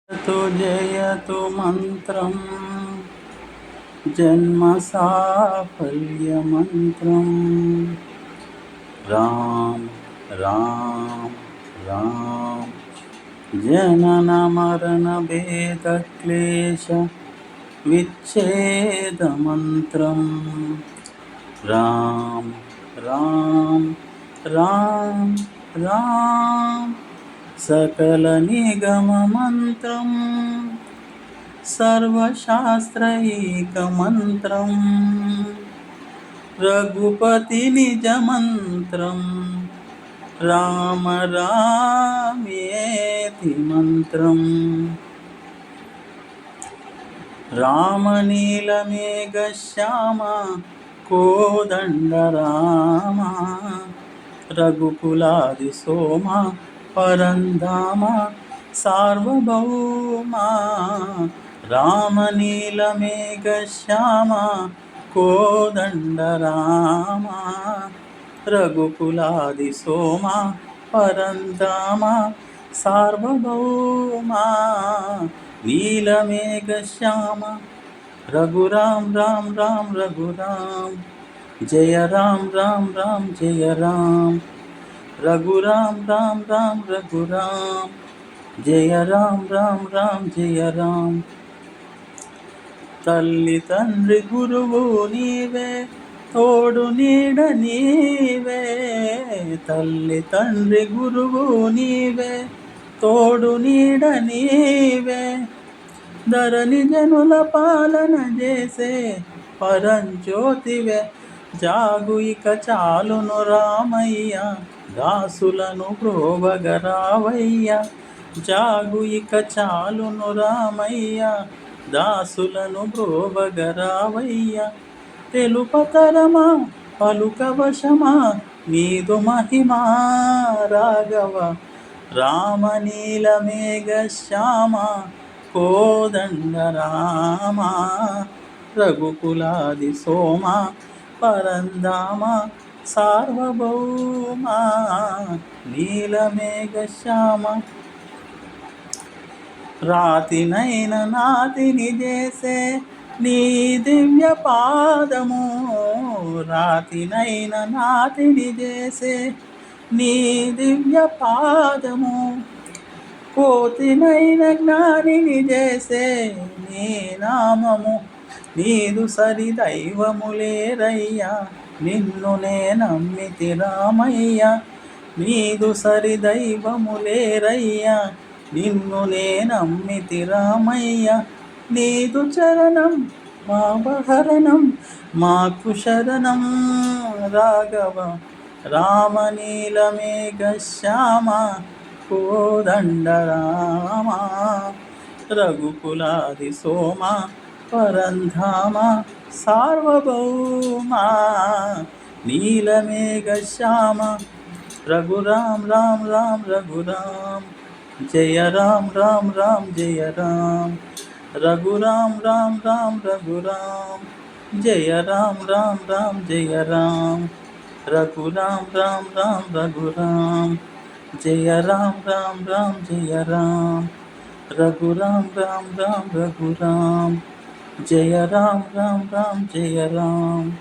जयतु मंत्रम जन्म साफल्यमन्त्रं राम राम राम जनन मरण भेद क्लेश विच्छेद मंत्रं राम राम राम राम सकल निगम मंत्रं सर्वशास्त्रैकमन्त्रं रघुपति निज मंत्रं राम रामेति मंत्रं रामनीलमेघ श्याम कोदंड राम रघुकुलादि सोमा परंधाम सार्वभौमा रामनीलमेघ श्याम कोदंड राम रघुकुलादि सोमा परंधाम सार्वभौमा नीलमेघ श्याम रघुराम राम राम रघुराम जय राम राम राम जय राम रघुराम राम राम रघुराम जय राम राम राम जय राम तल्ली तंड्री गुरुवु नीवे तोडु नीड नीवे तल्ली तंड्री गुरुवु नीवे तोडु नीड नीवे ధరణి జనుల పాలన చేసే పరంజ్యోతివే జాగు ఇక చాలును రామయ్య దాసులను బ్రోవగరావయ్య జాగు ఇక చాలును రామయ్య దాసులను బ్రోవగరావయ్య తెలుపతరమా పలుకవశమా నీదు మహిమా రాఘవ రామనీలమేఘ శ్యామ కోదండ రామ రఘుకులాది సోమ పరంధామ సార్వభౌమ నీలమేఘ శ్యామ రాతినైన నాతిని చేసే నీ దివ్య పాదము రాతినైన నాతిని చేసే నీ దివ్య పాదము కోతినైన జ్ఞానిని చేసే నీ నామము నీదు సరి దైవములేరయ్యా నిన్ను నే నమ్మితి రామయ్య నీదు సరి దైవములేరయ్యా నిన్ను నే నమ్మితి రామయ్య నీదు చరణం మా బహరణం మాకు శరణం రాఘవ రామనీలమేఘ శ్యామ కోదండ రామ రఘుకులాది సోమ పరంధామ సార్వభౌమ నీలమేఘ శ్యామ రఘురాम రాम రాम రఘురాम జయ రాम రాम రాम జయ రాम రఘురాम రాम రాम రఘురాम జయ రాम రాम రాम జయ రాम రఘురాम రాम రాम రఘురాम जय राम राम राम जय राम रघुराम राम राम रघुराम जय राम राम राम जय राम।